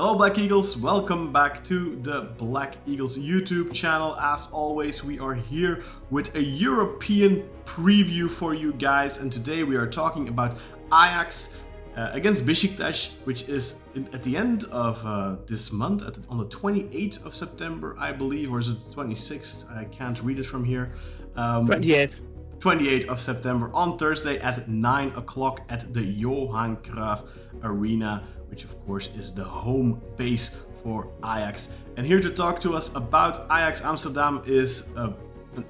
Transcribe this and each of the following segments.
Hello Black Eagles, welcome back to the Black Eagles YouTube channel. As always, we are here with a European preview for you guys, and today we are talking about Ajax against Beşiktaş, which is at the end of this month, on the 28th of September, I believe, or is it the 26th? I can't read it from here. 28th of September on Thursday at 9 o'clock at the Johan Cruijff ArenA, which of course is the home base for Ajax. And here to talk to us about Ajax Amsterdam is an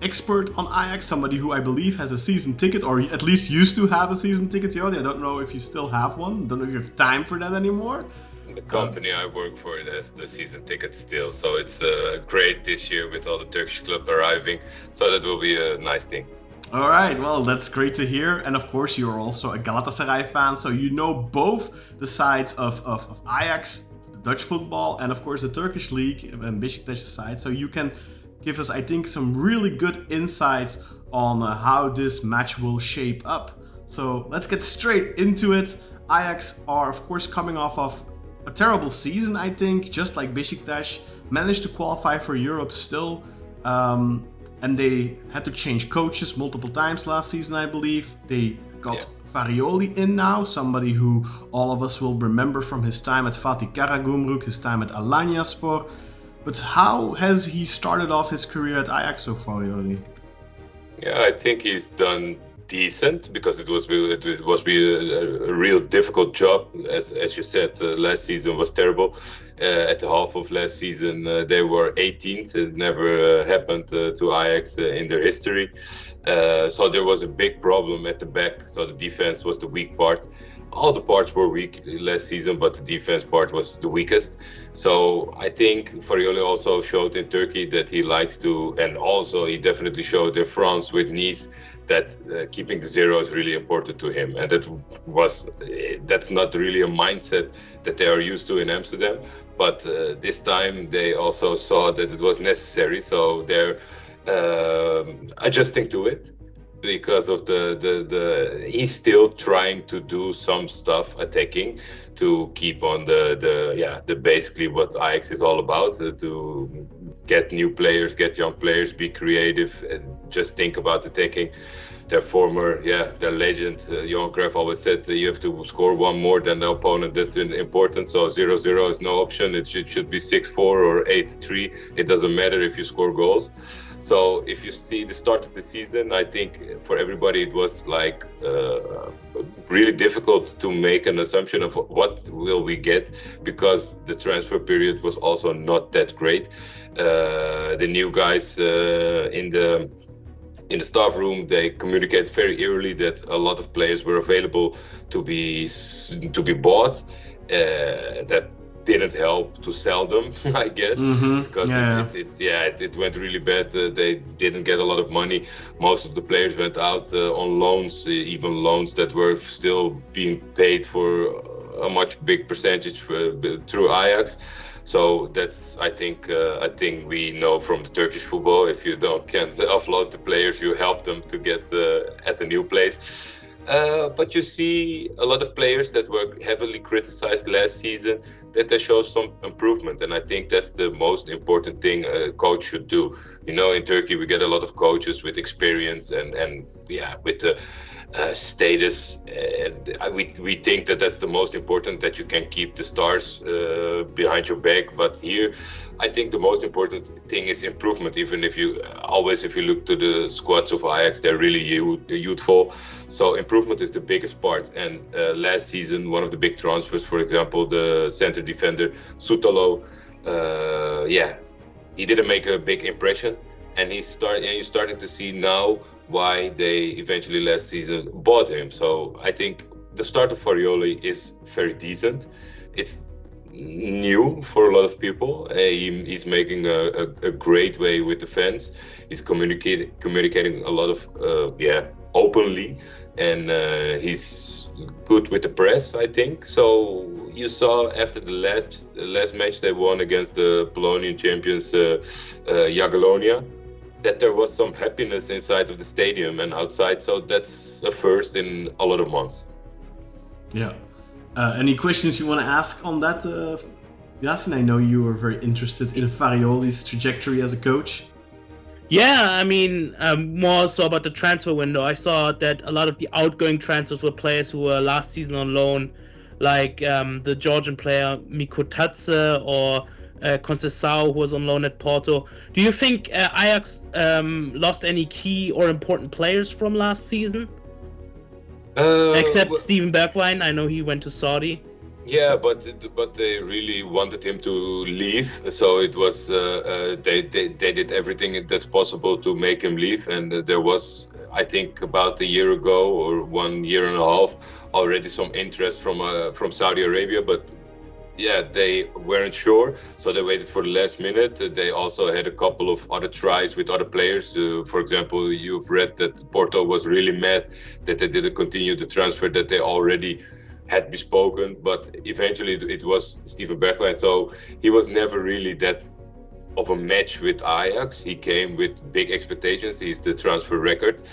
expert on Ajax, somebody who I believe has a season ticket, or at least used to have a season ticket. Yordi, I don't know if you still have one. Don't know if you have time for that anymore. The company I work for has the season ticket still, so it's great this year with all the Turkish clubs arriving. So that will be a nice thing. All right, well, that's great to hear. And of course, you're also a Galatasaray fan, so you know both the sides of Ajax, the Dutch football, and of course the Turkish league and Beşiktaş's side. So you can give us, I think, some really good insights on how this match will shape up. So let's get straight into it. Ajax are, of course, coming off of a terrible season, I think, just like Beşiktaş, managed to qualify for Europe still. And they had to change coaches multiple times last season, I believe. They got Farioli in now, somebody who all of us will remember from his time at Fatih Karagümrük, his time at Alanyaspor. But how has he started off his career at Ajax so far, Yordi? Yeah, I think he's done decent because it was a real difficult job. As you said, last season was terrible. At the half of last season, they were 18th. It never happened to Ajax in their history. So there was a big problem at the back. So the defense was the weak part. All the parts were weak last season, but the defense part was the weakest. So I think Farioli also showed in Turkey that he likes to, and also he definitely showed in France with Nice that keeping the zero is really important to him. And that's not really a mindset that they are used to in Amsterdam. But this time they also saw that it was necessary. So they're adjusting to it. Because of he's still trying to do some stuff attacking to keep on the basically what Ajax is all about, to get new players, get young players, be creative, and just think about attacking. Their legend, Johan Cruijff always said you have to score one more than the opponent. That's important. So 0-0 is no option. It should be 6-4 or 8-3. It doesn't matter if you score goals. So if you see the start of the season, I think for everybody it was like really difficult to make an assumption of what will we get, because the transfer period was also not that great. The new guys in the staff room, they communicated very early that a lot of players were available to be bought. That didn't help to sell them, I guess, because it went really bad. They didn't get a lot of money. Most of the players went out on loans, even loans that were still being paid for a much big percentage through Ajax. So that's, I think we know from the Turkish football, if you can't offload the players, you help them to get at a new place. But you see a lot of players that were heavily criticized last season, that they show some improvement. And I think that's the most important thing a coach should do. You know, in Turkey, we get a lot of coaches with experience and with the status. And we think that that's the most important, that you can keep the stars behind your back. But here, I think the most important thing is improvement. Even if you look to the squads of Ajax, they're really youthful. So improvement is the biggest part. And last season, one of the big transfers, for example, the center defender Sutalo, he didn't make a big impression. And you're starting to see now why they eventually last season bought him. So I think the start of Farioli is very decent. It's new for a lot of people. He's making a great way with the fans. He's communicating a lot of openly, and he's good with the press, I think. So you saw after the last match they won against the Polonian champions Jagiellonia, that there was some happiness inside of the stadium and outside. So that's a first in a lot of months. Yeah. Any questions you want to ask on that, Yasin, I know you were very interested in Farioli's trajectory as a coach. Yeah, I mean, more so about the transfer window. I saw that a lot of the outgoing transfers were players who were last season on loan, like the Georgian player Mikutatse or Conceição, who was on loan at Porto. Do you think Ajax lost any key or important players from last season? Except Steven Bergwijn, I know he went to Saudi. Yeah, but they really wanted him to leave, so it was they did everything that's possible to make him leave, and there was, I think, about a year ago or 1 year and a half already some interest from Saudi Arabia, but yeah, they weren't sure, so they waited for the last minute. They also had a couple of other tries with other players. For example, you've read that Porto was really mad that they didn't continue the transfer that they already had bespoken, but eventually it was Steven Bergwijn. So he was never really that of a match with Ajax. He came with big expectations. He's the transfer record.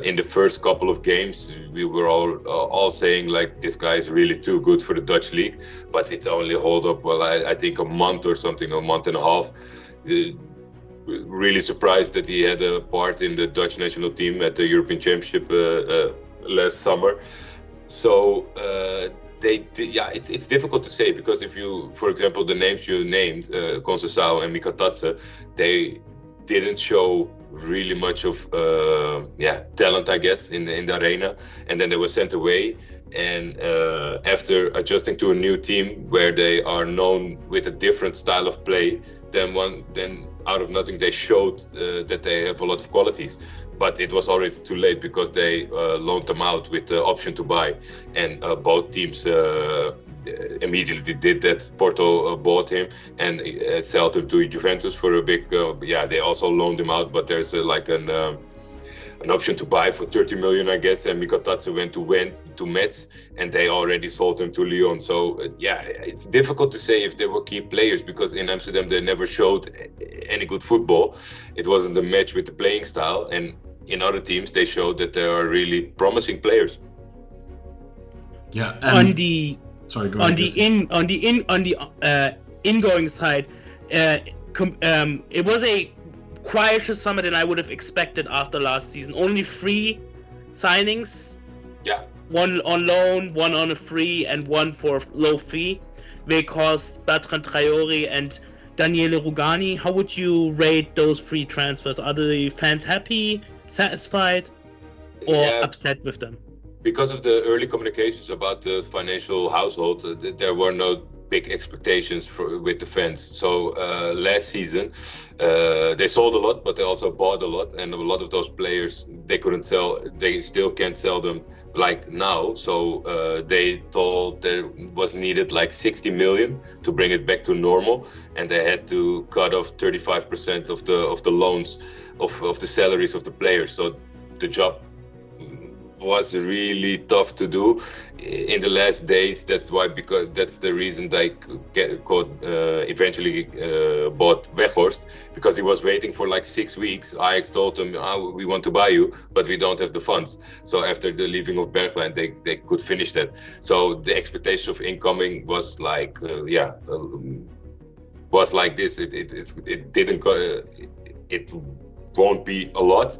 In the first couple of games, we were all saying like, this guy is really too good for the Dutch league, but it only held up, well, I think a month or something, a month and a half. Really surprised that he had a part in the Dutch national team at the European Championship last summer. So it's difficult to say, because if you, for example, the names you named, Conceição and Mikutatse, they didn't show really much of talent, I guess, in the arena, and then they were sent away. And after adjusting to a new team where they are known with a different style of play, then out of nothing they showed that they have a lot of qualities. But it was already too late, because they loaned them out with the option to buy, and both teams immediately did that. Porto bought him and sold him to Juventus for a big. They also loaned him out, but there's an option to buy for 30 million, I guess. And Mikutatse went to Metz, and they already sold him to Lyon. So it's difficult to say if they were key players, because in Amsterdam they never showed any good football. It wasn't a match with the playing style, and in other teams they showed that they are really promising players. Yeah. On the ingoing side, it was a quieter summer than I would have expected after last season. Only 3 signings. Yeah. 1 on loan, 1 on a free, and 1 for low fee. They cost Bertrand Traoré and Daniele Rugani. How would you rate those 3 transfers? Are the fans happy, satisfied, or upset with them? Because of the early communications about the financial household, there were no big expectations with the fans. So last season they sold a lot, but they also bought a lot, and a lot of those players they couldn't sell. They still can't sell them like now. So they thought there was needed like 60 million to bring it back to normal, and they had to cut off 35% of the loans of the salaries of the players. So the job was really tough to do in the last days. Because that's the reason they eventually bought Weghorst, because he was waiting for like 6 weeks. Ajax told him, we want to buy you, but we don't have the funds. So after the leaving of Bergwijn, they could finish that. So the expectation of incoming was like was like this. It won't be a lot.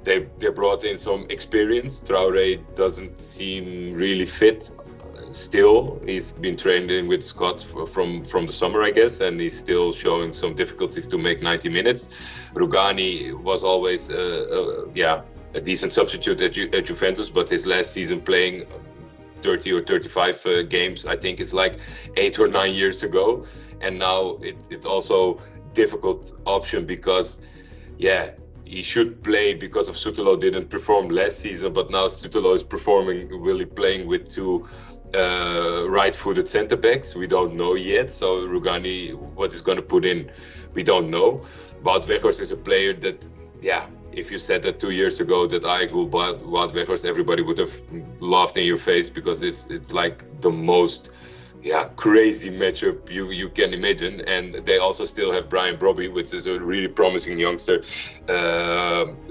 They brought in some experience. Traoré doesn't seem really fit still. He's been trained in with Scott from the summer, I guess, and he's still showing some difficulties to make 90 minutes. Rugani was always a decent substitute at Juventus, but his last season playing 30 or 35 games, I think it's like 8 or 9 years ago. And now it's also difficult option, because he should play, because of Sütterlo didn't perform last season, but now Sütterlo is performing, really playing with 2 right-footed center backs. We don't know yet. So Rugani, what he's going to put in, we don't know. Wout Weghorst is a player that, if you said that 2 years ago that Ajax will buy Wout Weghorst, everybody would have laughed in your face, because it's like the most crazy matchup you can imagine. And they also still have Brian Brobby, which is a really promising youngster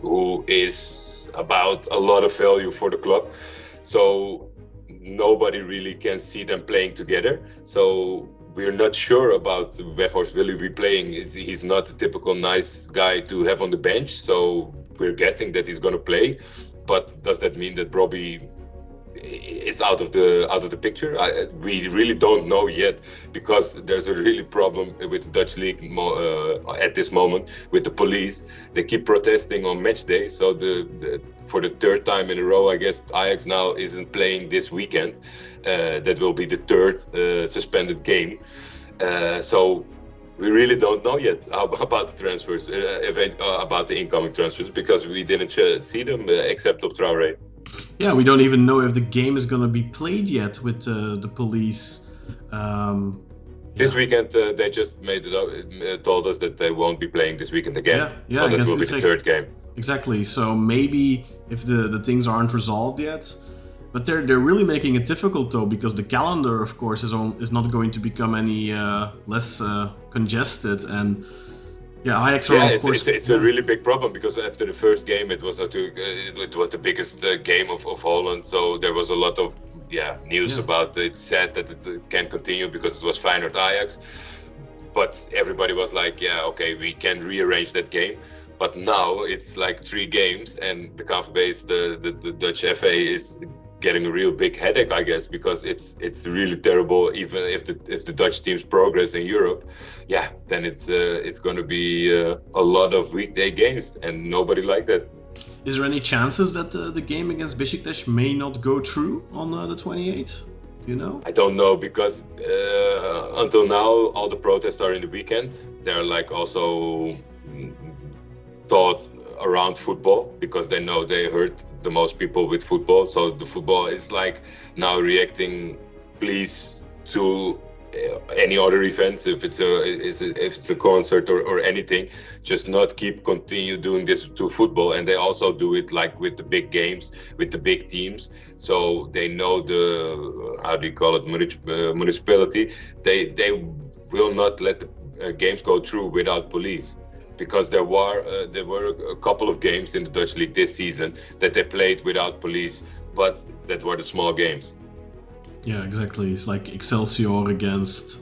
who is about a lot of value for the club. So nobody really can see them playing together. So we're not sure about Weghorst. Will he be playing? He's not a typical nice guy to have on the bench, so we're guessing that he's going to play. But does that mean that Robbie is out of the picture? We really don't know yet, because there's a really problem with the Dutch league at this moment with the police. They keep protesting on match days, so for the third time in a row, I guess Ajax now isn't playing this weekend. That will be the third suspended game. So we really don't know yet about the transfers, about the incoming transfers, because we didn't see them except of Traoré. Yeah, we don't even know if the game is going to be played yet with the police. This weekend, they just told us that they won't be playing this weekend again. Yeah, so that will be the third game. Exactly. So maybe if the things aren't resolved yet, but they're really making it difficult though, because the calendar, of course, is not going to become any less congested. And Ajax are of course. It's a really big problem, because after the first game, it was the biggest game of Holland. So there was a lot of news about it. It's sad that it can't continue because it was Feyenoord Ajax, but everybody was like, okay, we can rearrange that game. But now it's like 3 games, and the KNVB, the Dutch FA, is getting a real big headache, I guess, because it's really terrible. Even if the Dutch teams progress in Europe, then it's going to be a lot of weekday games, and nobody like that. Is there any chances that the game against Beşiktaş may not go through on the 28th? Do you know? I don't know, because until now all the protests are in the weekend. They're like also thought around football, because they know they hurt the most people with football. So the football is like now reacting, please, to any other events, if it's a concert or anything, just not continue doing this to football. And they also do it like with the big games, with the big teams. So they know the, how do you call it, municipality. They will not let the games go through without police. Because there were a couple of games in the Dutch league this season that they played without police, but that were the small games. Yeah, exactly. It's like Excelsior against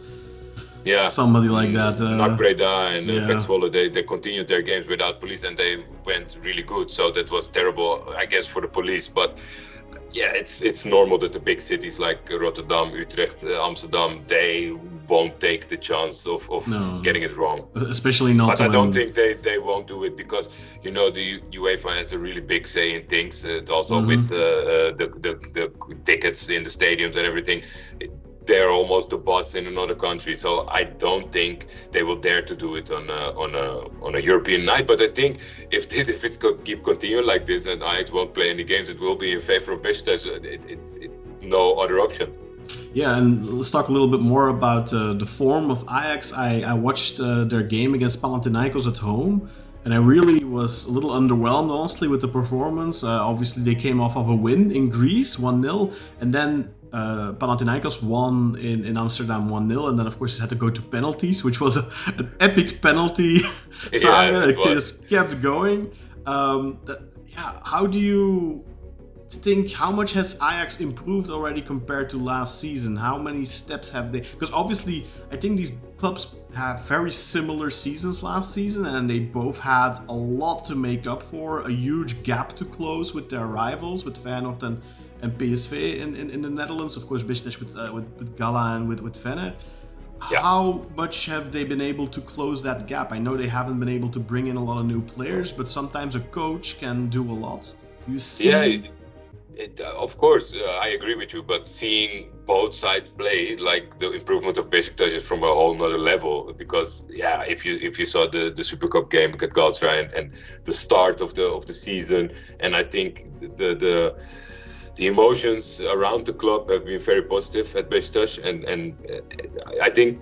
somebody like that. NAC Breda and Pek Zwolle, they continued their games without police, and they went really good. So that was terrible, I guess, for the police. But it's normal that the big cities like Rotterdam, Utrecht, Amsterdam, they won't take the chance of getting it wrong. Especially not. But I don't think they won't do it, because the UEFA has a really big say in things. Also with the tickets in the stadiums and everything. They're almost the boss in another country, so I don't think they will dare to do it on a European night. But I think if it could keep continuing like this and Ajax won't play any games, it will be in favor of Beşiktaş. No other option. Yeah, and let's talk a little bit more about the form of Ajax. I watched their game against Panathinaikos at home, and I really was a little underwhelmed, honestly, with the performance. Obviously, they came off of a win in Greece, 1-0, and then Panathinaikos won in Amsterdam 1-0, and then of course it had to go to penalties, which was an epic penalty saga. It just kept going. How do you think, how much has Ajax improved already compared to last season? How many steps have they? Because obviously I think these clubs have very similar seasons last season, and they both had a lot to make up for, a huge gap to close with their rivals, with Feyenoord and PSV in the Netherlands. Of course, Beşiktaş with Gala and with Fener. Yeah. How much have they been able to close that gap? I know they haven't been able to bring in a lot of new players, but sometimes a coach can do a lot. Do you see? Yeah, of course, I agree with you. But seeing both sides play, like the improvement of Beşiktaş is from a whole nother level. Because if you saw the Super Cup game against Galatasaray and the start of the season, and I think the emotions around the club have been very positive at Beşiktaş, and I think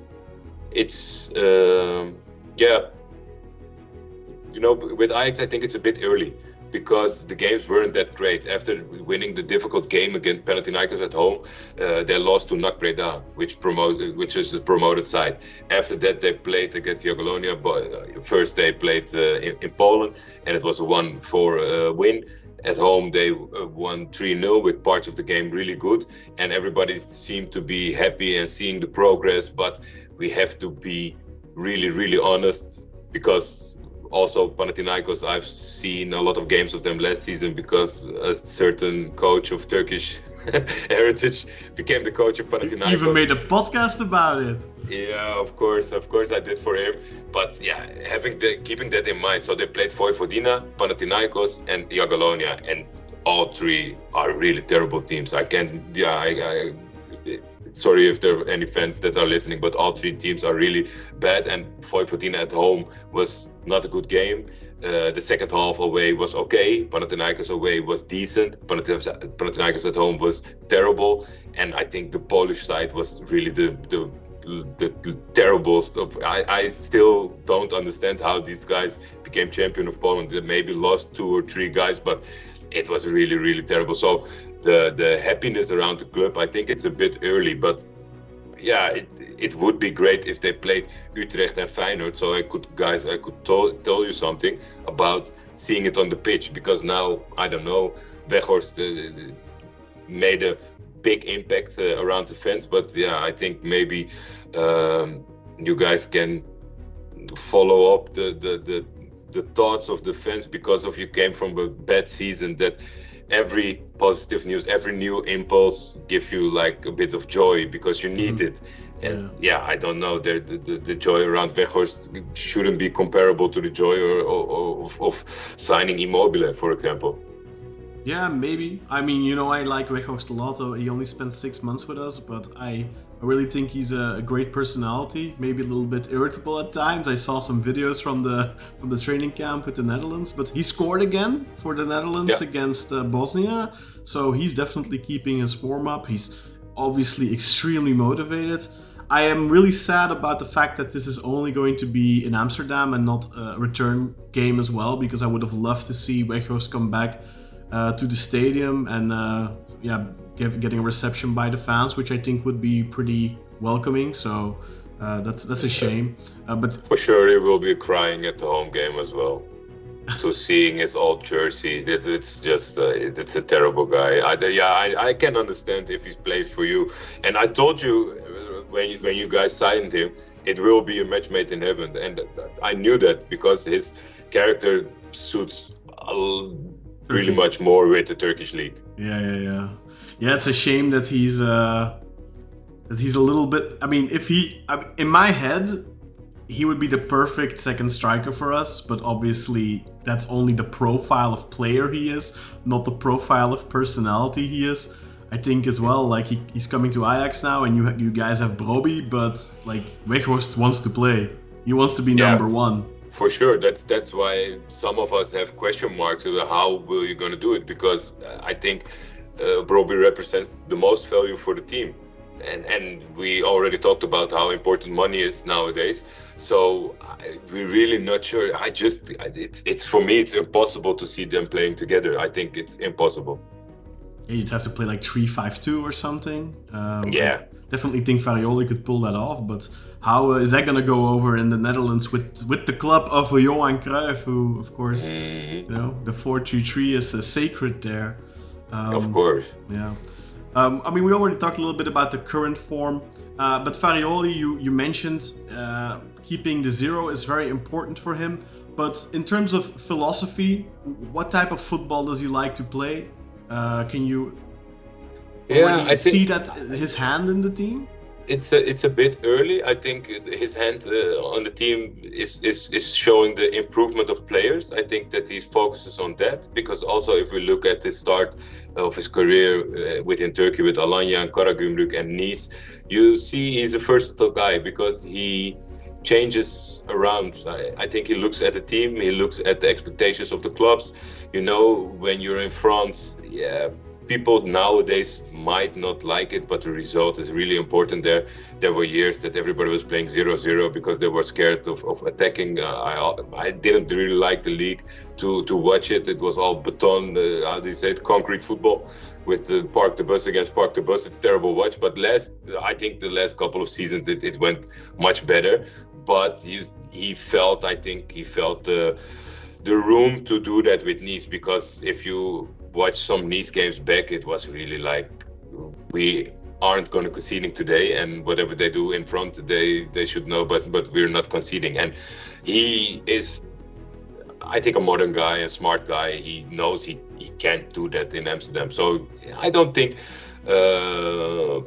it's with Ajax I think it's a bit early, because the games weren't that great. After winning the difficult game against Panathinaikos at home, they lost to NAC Breda, which is the promoted side. After that, they played against Jagiellonia. First, they played in Poland, and it was a 1-4 win. At home, they won 3-0 with parts of the game really good, and everybody seemed to be happy and seeing the progress. But we have to be really, really honest, because also Panathinaikos, I've seen a lot of games of them last season because a certain coach of Turkish heritage became the coach of Panathinaikos. You even made a podcast about it. Yeah, of course I did for him. But yeah, keeping that in mind, so they played Vojvodina, Panathinaikos, and Jagiellonia, and all three are really terrible teams. Sorry if there are any fans that are listening, but all three teams are really bad. And Vojvodina at home was not a good game. The second half away was okay. Panathinaikos away was decent. Panathinaikos at home was terrible. And I think the Polish side was really the terrible stuff. I still don't understand how these guys became champion of Poland. They maybe lost 2 or 3 guys, but it was really, really terrible. So the happiness around the club, I think it's a bit early, but yeah, it would be great if they played Utrecht and Feyenoord. So I could tell you something about seeing it on the pitch, because now, I don't know, Weghorst made a big impact around the fence, but yeah, I think maybe you guys can follow up the thoughts of the fans, because of you came from a bad season, that every positive news, every new impulse give you like a bit of joy, because you need it. And yeah, I don't know, the joy around Weghorst shouldn't be comparable to the joy of signing Immobile, for example. Yeah, maybe. I mean, I like Weghorst a lot. He only spent 6 months with us, but I really think he's a great personality. Maybe a little bit irritable at times. I saw some videos from the training camp with the Netherlands, but he scored again for the Netherlands against Bosnia. So he's definitely keeping his form up. He's obviously extremely motivated. I am really sad about the fact that this is only going to be in Amsterdam and not a return game as well, because I would have loved to see Weghorst come back to the stadium and getting a reception by the fans, which I think would be pretty welcoming. So that's a shame. But for sure, he will be crying at the home game as well. To seeing his old jersey, it's just it's a terrible guy. I can understand if he plays for you. And I told you when you guys signed him, it will be a match made in heaven. And I knew that because his character suits really much more with the Turkish league. Yeah. It's a shame that he's a little bit. I mean, in my head, he would be the perfect second striker for us. But obviously, that's only the profile of player he is, not the profile of personality he is. I think as well, like he's coming to Ajax now, and you guys have Broby, but like Weghorst wants to play. He wants to be number one. For sure, that's why some of us have question marks about how will you going to do it, because I think Broby represents the most value for the team, and we already talked about how important money is nowadays. So we're really not sure. It's for me, it's impossible to see them playing together. I think it's impossible. Yeah, you'd have to play like 3-5-2 or something. I definitely think Farioli could pull that off, but how is that going to go over in the Netherlands with the club of Johan Cruijff, who, of course, the 4-3-3 is sacred there. Of course. Yeah. I mean, we already talked a little bit about the current form, but Farioli, you mentioned keeping the 0 is very important for him. But in terms of philosophy, what type of football does he like to play? Can you see that his hand in the team? It's a bit early. I think his hand on the team is showing the improvement of players. I think that he focuses on that, because also if we look at the start of his career within Turkey with Alanya and Karagümrük and Nice, you see he's a versatile guy because he changes around. I think he looks at the team, he looks at the expectations of the clubs. When you're in France, people nowadays might not like it, but the result is really important there. There were years that everybody was playing 0-0 because they were scared of attacking. I didn't really like the league to watch it. It was all beton, concrete football with the park the bus against park the bus. It's terrible watch. But I think the last couple of seasons it went much better. But he felt the room to do that with Nice, because if you watch some Nice games back, it was really like, we aren't going to conceding today, and whatever they do in front, they should know, but we're not conceding. And he is, I think, a modern guy, a smart guy. He knows he can't do that in Amsterdam. So I don't think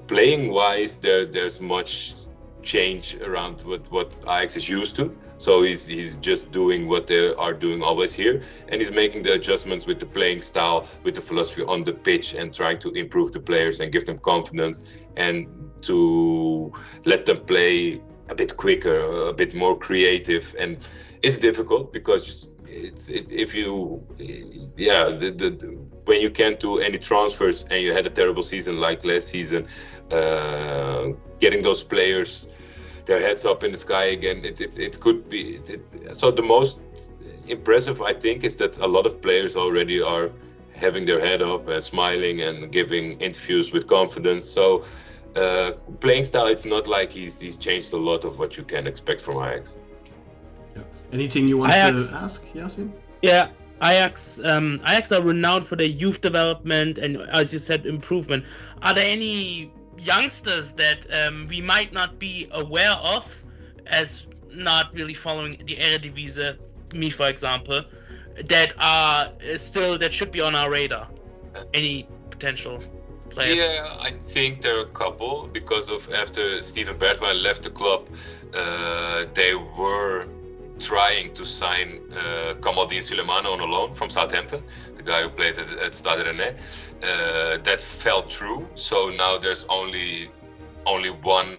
playing wise there's much change around what Ajax is used to. So he's just doing what they are doing always here, and he's making the adjustments with the playing style, with the philosophy on the pitch, and trying to improve the players and give them confidence, and to let them play a bit quicker, a bit more creative. And it's difficult because when you can't do any transfers and you had a terrible season like last season, getting those players their heads up in the sky again, it could be. So the most impressive, I think, is that a lot of players already are having their head up and smiling and giving interviews with confidence. So playing style, it's not like he's changed a lot of what you can expect from Ajax. Yeah. Anything you want to ask, Yasin? Yeah, Ajax are renowned for their youth development and, as you said, improvement. Are there any youngsters that we might not be aware of, as not really following the Eredivisie, me for example, that should be on our radar? Any potential players? Yeah, I think there are a couple, because of after Steven Bergwijn left the club, they were trying to sign Kamaldeen Sulemana on a loan from Southampton, the guy who played at Stade Rennais. That fell through, so now there's only one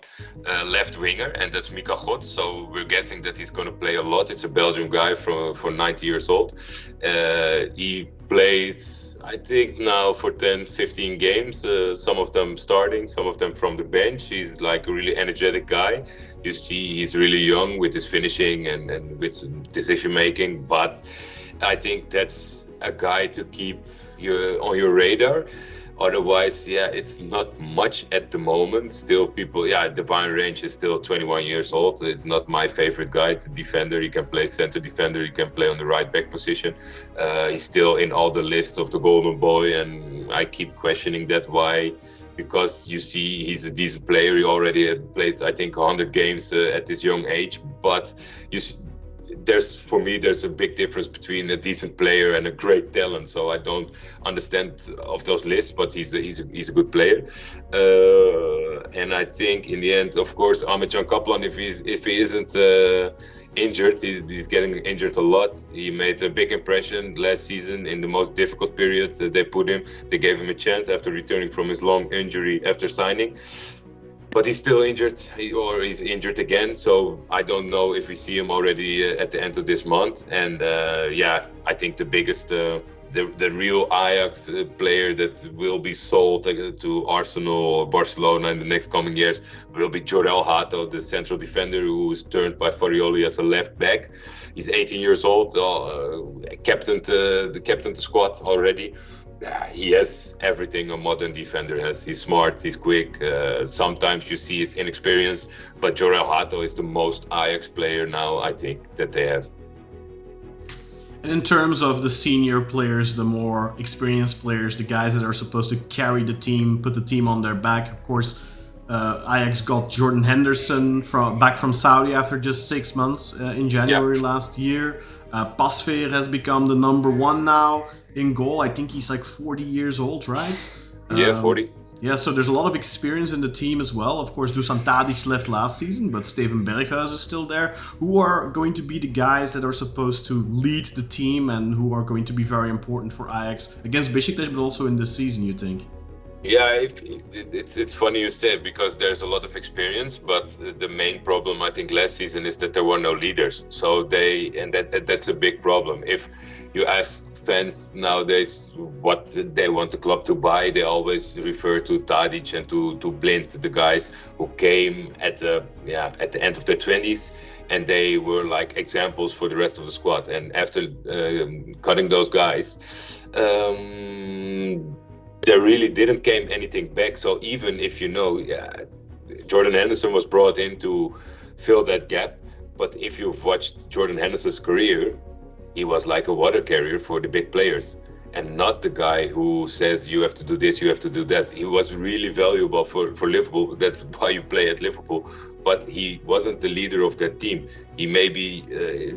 left winger, and that's Mika God. So we're guessing that he's going to play a lot. It's a Belgian guy for 90 years old. He plays, I think, now for 10-15 games, some of them starting, some of them from the bench. He's like a really energetic guy. You see he's really young with his finishing and with some decision making, but I think that's a guy to keep on your radar. Otherwise, it's not much at the moment. Still, Divine Range is still 21 years old. It's not my favorite guy. It's a defender. He can play center defender. He can play on the right back position. He's still in all the lists of the Golden Boy, and I keep questioning that. Why? Because you see, he's a decent player. He already had played, I think, 100 games at this young age. But you see, there's a big difference between a decent player and a great talent. So I don't understand of those lists, but he's a good player. And I think in the end, of course, Ahmet-Can Kaplan, if he isn't injured, he's getting injured a lot. He made a big impression last season in the most difficult period that they put him. They gave him a chance after returning from his long injury after signing. But he's still injured, or he's injured again. So I don't know if we see him already at the end of this month. And I think the biggest, the real Ajax player that will be sold to Arsenal or Barcelona in the next coming years will be Jorel Hato, the central defender who's turned by Farioli as a left back. He's 18 years old, captained the squad already. He has everything a modern defender has. He's smart, he's quick. Sometimes you see his inexperience, but Jorel Hato is the most Ajax player now, I think, that they have. And in terms of the senior players, the more experienced players, the guys that are supposed to carry the team, put the team on their back, of course, Ajax got Jordan Henderson back from Saudi after just 6 months in January last year. Pasveer has become the number one now in goal. I think he's like 40 years old, right? 40. Yeah, so there's a lot of experience in the team as well. Of course, Dusan Tadic left last season, but Steven Berghuis is still there. Who are going to be the guys that are supposed to lead the team and who are going to be very important for Ajax against Beşiktaş, but also in this season, you think? Yeah, it's funny you said, because there's a lot of experience, but the main problem I think last season is that there were no leaders. So that's a big problem. If you ask fans nowadays what they want the club to buy, they always refer to Tadic and to Blind, the guys who came at the end of their 20s, and they were like examples for the rest of the squad. And after cutting those guys, there really didn't came anything back. So even if Jordan Henderson was brought in to fill that gap, but if you've watched Jordan Henderson's career, he was like a water carrier for the big players, and not the guy who says you have to do this, you have to do that. He was really valuable for Liverpool. That's why you play at Liverpool. But he wasn't the leader of that team. He may be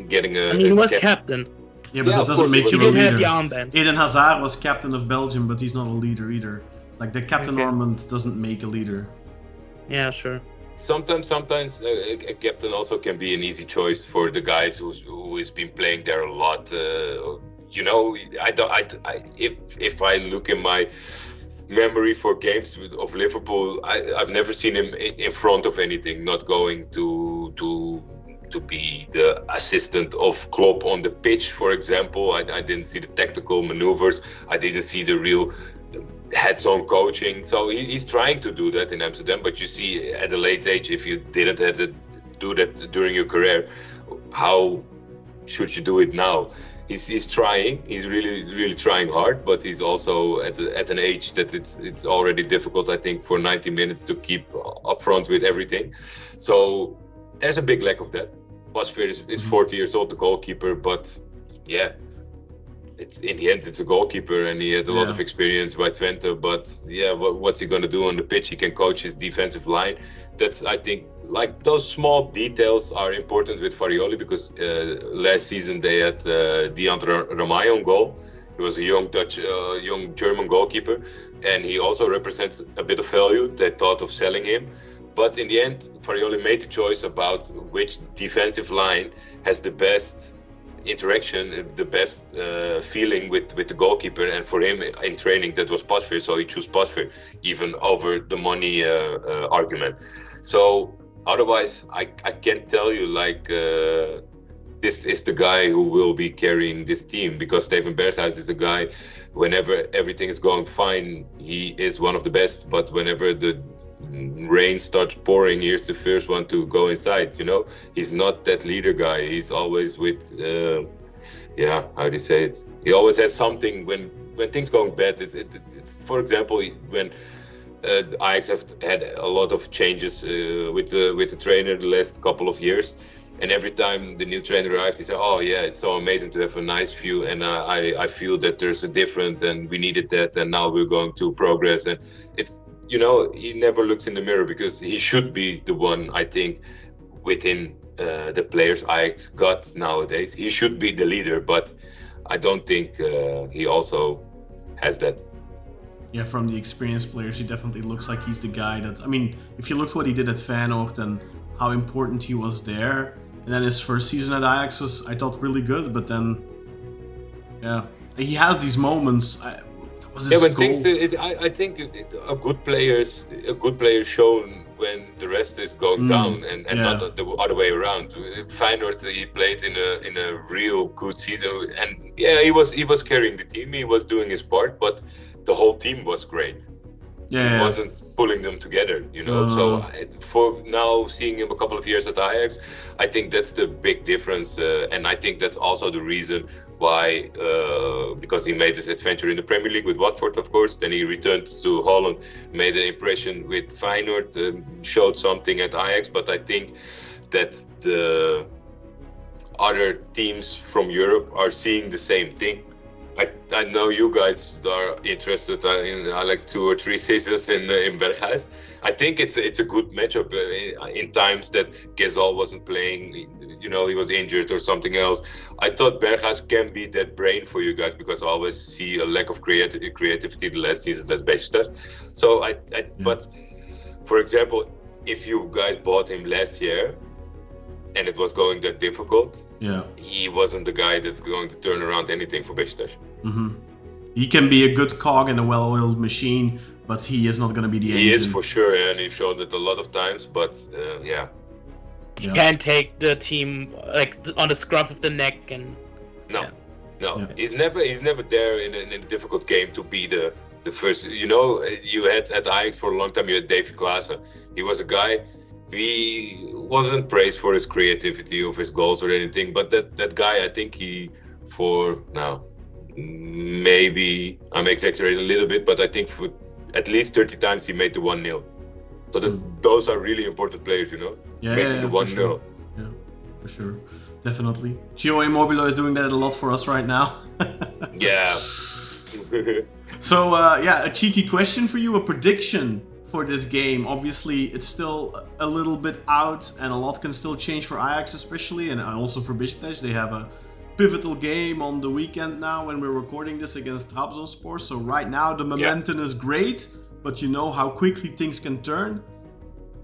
getting a. I mean, he was captain. Yeah, but Yeah, that of doesn't course he make was. you He a didn't have leader. the armband. Eden Hazard was captain of Belgium, but he's not a leader either. Like the captain Okay. armband doesn't make a leader. Yeah, sure. Sometimes a captain also can be an easy choice for the guys who has been playing there a lot. You know, if I look in my memory for games of Liverpool, I've never seen him in front of anything, not going to be the assistant of Klopp on the pitch, for example. I didn't see the tactical maneuvers. I didn't see the real heads-on coaching. So he's trying to do that in Amsterdam, but you see at a late age, if you didn't have to do that during your career, how should you do it now? He's trying. He's really trying hard, but he's also at an age that it's already difficult, I think, for 90 minutes to keep up front with everything. So there's a big lack of that. Pasveer is 40 years old, the goalkeeper, but yeah, in the end, it's a goalkeeper, and he had a lot of experience by Twente. But yeah, what's he gonna do on the pitch? He can coach his defensive line. That's, I think, like those small details are important with Farioli, because last season they had Deandre Ramay on goal. He was a young German goalkeeper, and he also represents a bit of value. They thought of selling him, but in the end, Farioli made the choice about which defensive line has the best interaction, the best feeling with the goalkeeper, and for him in training that was Pasveer, so he chose Pasveer even over the money argument. So otherwise I can't tell you like this is the guy who will be carrying this team, because Steven Berghuis is a guy, whenever everything is going fine, he is one of the best, but whenever the rain starts pouring, here's the first one to go inside. You know, he's not that leader guy. He's always with how do you say it, he always has something when things going bad. It's for example, when Ajax have had a lot of changes with the trainer the last couple of years, and every time the new trainer arrived, he said, oh yeah, it's so amazing to have a nice view, and I feel that there's a different, and we needed that, and now we're going to progress. And it's, you know, he never looks in the mirror, because he should be the one, I think, within the players Ajax got nowadays. He should be the leader, but I don't think he also has that. Yeah, from the experienced players, he definitely looks like he's the guy that... I mean, if you looked what he did at Feyenoord and how important he was there, and then his first season at Ajax was, I thought, really good, but then... Yeah, he has these moments... I think a good player shown when the rest is going down, and not the other way around. Feyenoord, he played in a real good season, and yeah, he was carrying the team. He was doing his part, but the whole team was great. He wasn't pulling them together, you know. So for now, seeing him a couple of years at Ajax, I think that's the big difference, and I think that's also the reason why, because he made this adventure in the Premier League with Watford, of course. Then he returned to Holland, made an impression with Feyenoord, showed something at Ajax. But I think that the other teams from Europe are seeing the same thing. I know you guys are interested in like 2 or 3 seasons in Berghuis. I think it's a good matchup in times that Gezal wasn't playing, you know, he was injured or something else. I thought Berghuis can be that brain for you guys, because I always see a lack of creativity the last season at Beşiktaş. So but for example, if you guys bought him last year and it was going that difficult, he wasn't the guy that's going to turn around anything for Beşiktaş. He can be a good cog in a well-oiled machine, but he is not going to be the engine. He is for sure, and he showed it a lot of times, but He can't take the team like on the scruff of the neck, and no. He's never there in a difficult game to be the first. You know, you had at Ajax for a long time, you had Davy Klaassen. He was a guy. He wasn't praised for his creativity of his goals or anything, but that guy, I think maybe I'm exaggerating a little bit, but I think for at least 30 times he made the 1-0. So those are really important players, you know, making the 1-0. Sure. Yeah. for sure. Definitely. Gio Immobile is doing that a lot for us right now. Yeah. So, a cheeky question for you, a prediction for this game. Obviously, it's still a little bit out and a lot can still change for Ajax especially, and also for Beşiktaş. They have a pivotal game on the weekend now when we're recording this against Trabzonspor. So right now the momentum is great, but you know how quickly things can turn.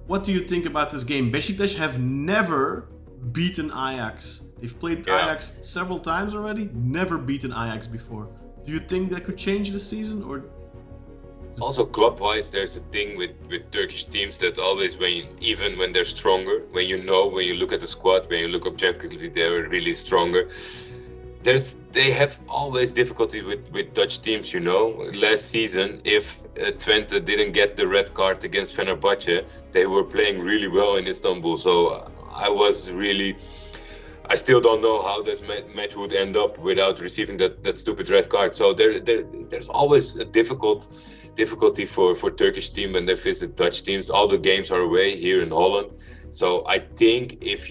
What do you think about this game? Beşiktaş have never beaten Ajax. They've played Ajax several times already, never beaten Ajax before. Do you think that could change this season, or? Also, club-wise, there's a thing with Turkish teams that always, even when they're stronger, when you look at the squad, when you look objectively, they're really stronger. They have always difficulty with Dutch teams, you know. Last season, if Twente didn't get the red card against Fenerbahce, they were playing really well in Istanbul. So I still don't know how this match would end up without receiving that stupid red card. So there's always a difficulty for Turkish team when they visit Dutch teams. All the games are away here in Holland. So I think it's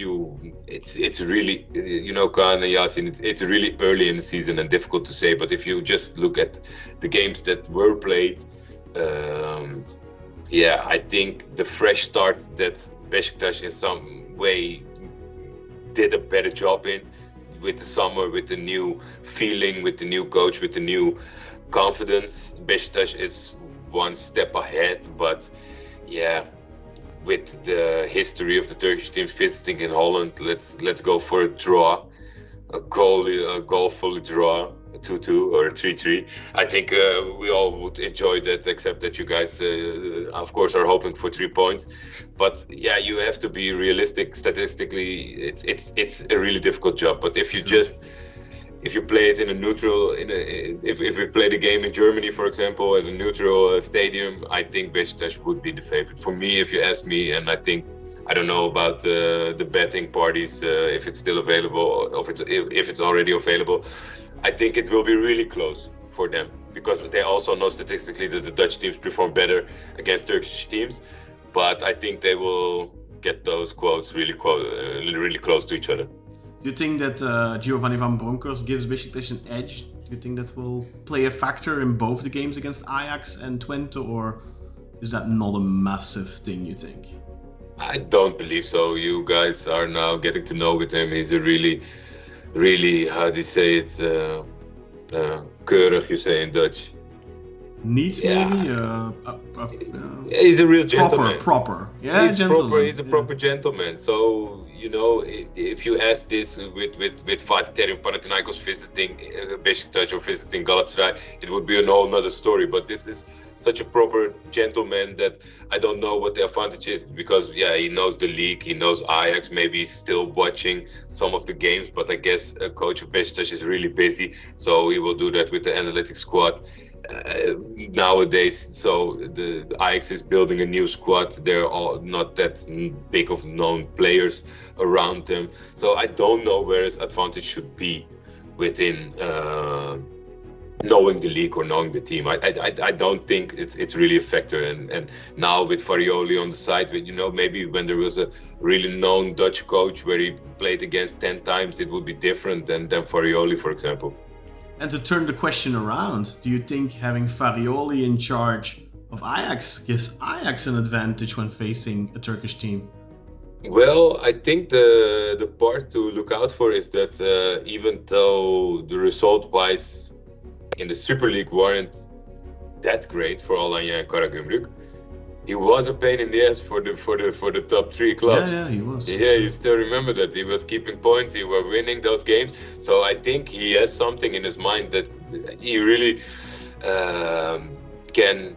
really, you know, Kaan and Yasin, it's really early in the season and difficult to say. But if you just look at the games that were played, I think the fresh start that Beşiktaş in some way did a better job in with the summer, with the new feeling, with the new coach, with the new confidence. Beşiktaş is one step ahead, but with the history of the Turkish team visiting in Holland, let's go for a draw, a goal-fully draw, 2-2 or 3-3. I think we all would enjoy that, except that you guys, of course, are hoping for 3 points. But you have to be realistic. Statistically, it's a really difficult job. But if you play it in a neutral, if we play the game in Germany, for example, at a neutral stadium, I think Beşiktaş would be the favorite. For me, if you ask me, and I don't know about the betting parties, if it's still available, or if it's already available, I think it will be really close for them, because they also know statistically that the Dutch teams perform better against Turkish teams. But I think they will get those quotes really close to each other. Do you think that Giovanni van Bronckhorst gives Beşiktaş an edge? Do you think that will play a factor in both the games against Ajax and Twente, or is that not a massive thing, you think? I don't believe so. You guys are now getting to know with him. He's a really, how do you say it? Keurig, you say in Dutch. Neat, maybe? He's a real gentleman. Proper. Yeah, he's gentleman. He's a proper gentleman. So, you know, if you ask this with Fatih Terim, Panathinaikos visiting Beşiktaş or visiting Galatasaray, it would be a whole other story. But this is such a proper gentleman that I don't know what the advantage is, because he knows the league, he knows Ajax, maybe he's still watching some of the games, but I guess a coach of Beşiktaş is really busy, so he will do that with the analytics squad. Nowadays, so the Ajax is building a new squad. They're all not that big of known players around them, so I don't know where his advantage should be within knowing the league or knowing the team. I don't think it's really a factor. And now with Farioli on the side, you know, maybe when there was a really known Dutch coach where he played against 10 times, it would be different than Farioli, for example. And to turn the question around, do you think having Farioli in charge of Ajax gives Ajax an advantage when facing a Turkish team? Well, I think the part to look out for is that even though the result-wise in the Super League weren't that great for Alanya and Karagümrük, he was a pain in the ass for the top 3 clubs. Yeah, he was. Yeah, you still remember that he was keeping points, he was winning those games. So I think he has something in his mind that he really can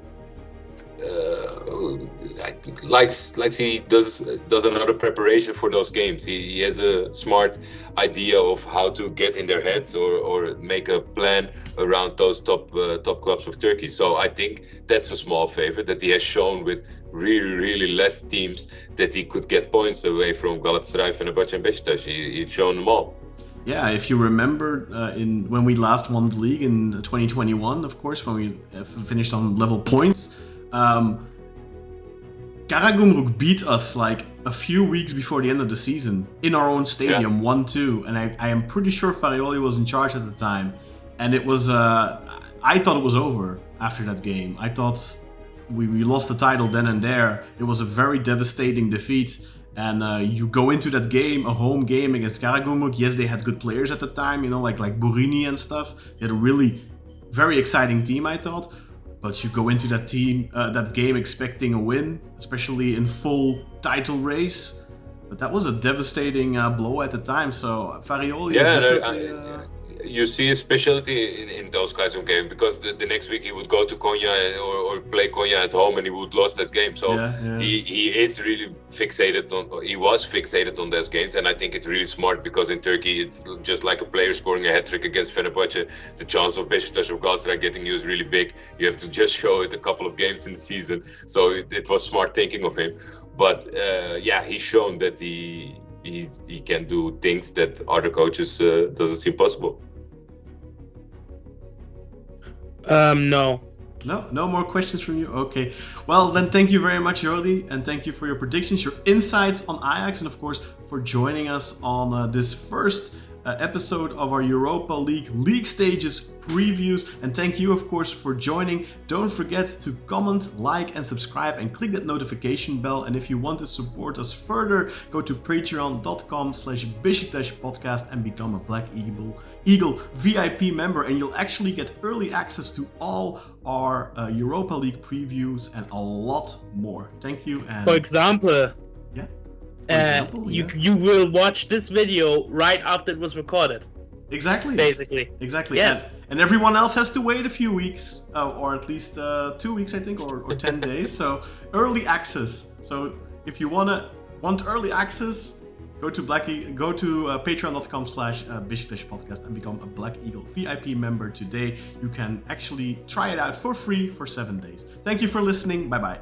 likes he does another preparation for those games. He has a smart idea of how to get in their heads or make a plan around those top clubs of Turkey. So I think that's a small favor that he has shown with really less teams, that he could get points away from Galatasaray, Fenerbahce and Beşiktaş. He's shown them all. Yeah, if you remember when we last won the league in 2021, of course, when we finished on level points, Karagümrük beat us like a few weeks before the end of the season in our own stadium, 1-2, and I am pretty sure Farioli was in charge at the time, and it was I thought it was over after that game. I thought we lost the title then and there. It was a very devastating defeat, and you go into that game, a home game against Karagümrük. Yes, they had good players at the time, like Borini and stuff. They had a really very exciting team, I thought. But you go into that game expecting a win, especially in full title race. But that was a devastating blow at the time. So Farioli is definitely... You see a specialty in those kinds of games, because the next week he would go to Konya or play Konya at home and he would lose that game. So he is really fixated he was fixated on those games, and I think it's really smart, because in Turkey it's just like a player scoring a hat-trick against Fenerbahce. The chance of Beşiktaş or Galatasaray getting you is really big. You have to just show it a couple of games in the season. So it was smart thinking of him. But he's shown that he can do things that other coaches doesn't seem possible. No. No more questions from you? Okay. Well, then thank you very much, Yordi, and thank you for your predictions, your insights on Ajax, and of course for joining us on this first episode of our Europa League stages previews. And thank you, of course, for joining. Don't forget to comment, like, and subscribe, and click that notification bell. And if you want to support us further, go to patreon.com/BeşiktaşPodcast and become a Black Eagle VIP member, and you'll actually get early access to all our Europa League previews and a lot more. Thank you. And for example, you will watch this video right after it was recorded. Exactly. Basically. Exactly. Yes. And everyone else has to wait a few weeks, or at least 2 weeks, I think, or 10 days. So early access. So if you want early access, go to patreon.com/BeşiktaşPodcast and become a Black Eagle VIP member today. You can actually try it out for free for 7 days. Thank you for listening. Bye bye.